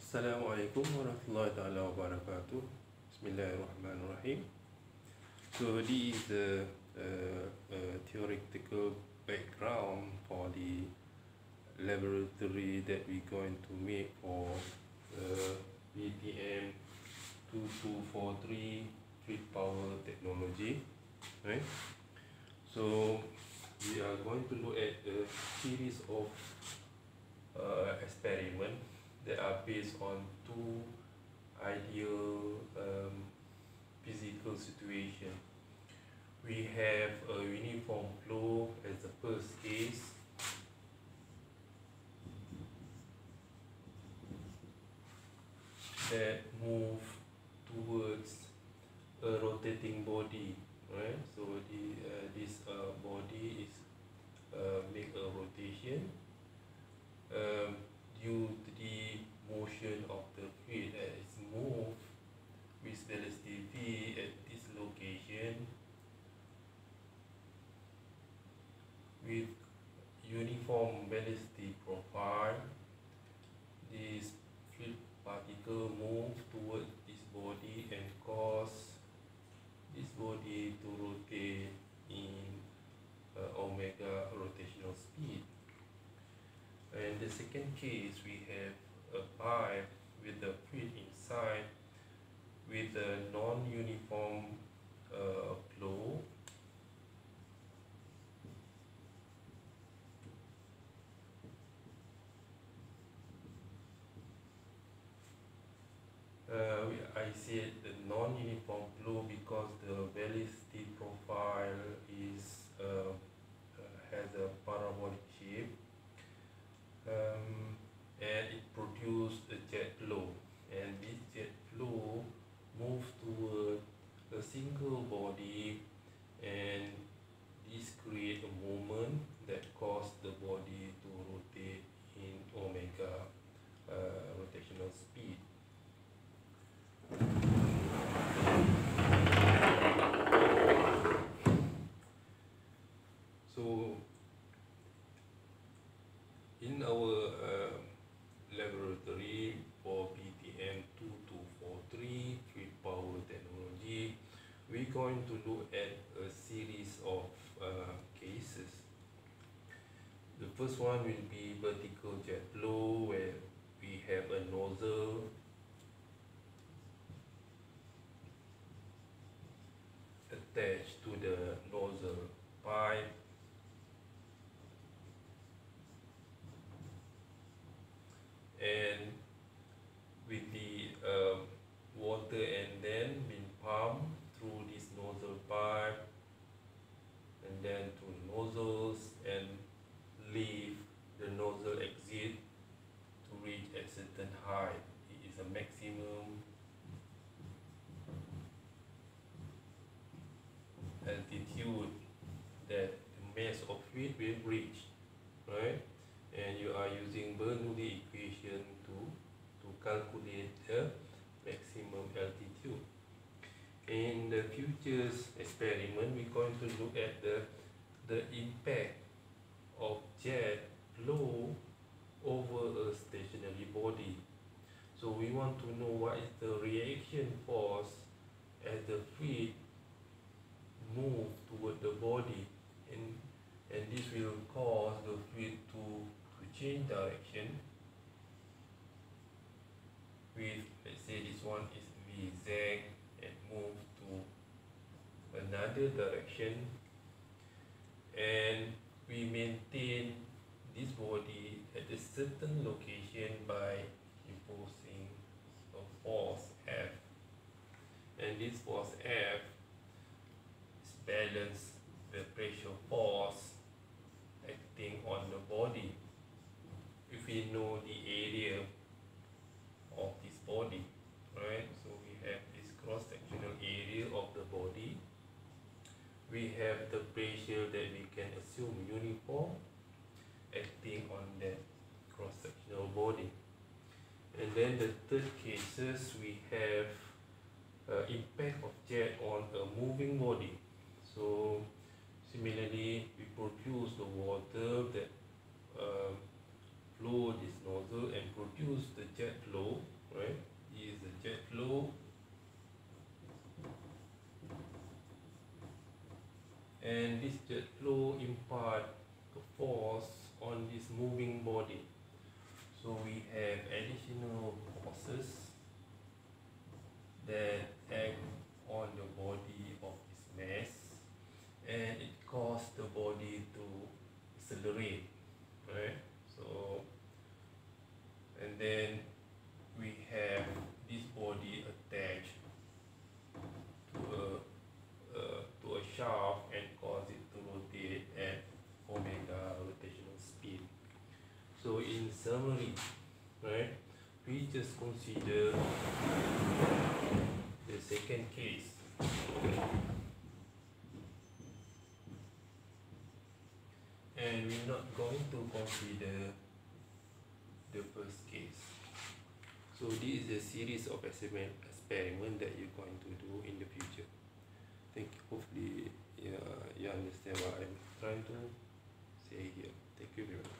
Assalamualaikum warahmatullahi taala wabarakatuh. Bismillahirrahmanirrahim. So this is the theoretical background for the laboratory that we're going to make for BTM 2243 fluid power technology, right? So we are going to look at a series of experiments that are based on two ideal physical situation. We have a uniform flow as the first case, that move towards a rotating body, right? So this body is make a rotation due to the motion of the fluid as it's moved with velocity v at this location with uniform velocity profile. This fluid particle move towards this body and cause this body to rotate in omega rotational speed. And the second case, we have a pipe with the fluid inside with a non-uniform flow. I said the non-uniform flow because the velocity profile is has a parabolic shape. And it produced a jet flow, and this jet flow moves toward a single body, and this creates a moment that causes the body to rotate in omega rotational speed. So in our laboratory for BTM 2243 fluid power technology, we're going to look at a series of cases. The first one will be vertical jet flow, where we have a nozzle attached to the nozzle pipe, and with the water and then being pumped through this nozzle pipe and then to nozzles and leave the nozzle exit to reach a certain height. It is a maximum altitude that the mass of fluid will reach, right? And you are using Bernoulli equation to calculate the maximum altitude. In the futures experiment, we're going to look at the impact of jet flow over a stationary body. So we want to know what is the reaction force as the fluid move toward the body, and this will cause the fluid to change direction with, let's say this one is V zag, and move to another direction, and we maintain this body at a certain location by imposing a force F, and this force F is balance the pressure force acting on the body. If we know the area of this body, right? So we have this cross-sectional area of the body. We have the pressure that we can assume uniform acting on that cross-sectional body. And then the third cases, we have impact of jet on a moving body. So similarly, we produce the water that flow this nozzle and produce the jet flow moving body. So we have additional forces that act on the body of this mass, and it causes the body to accelerate, right? So, and then we have this body attached to a shaft and cause it to rotate at omega rotational speed. So in summary, right, we just consider the second case. And we're not going to consider the first case. So this is a series of experiment that you're going to do in the future. Hopefully you understand what I'm trying to say here. Thank you very much.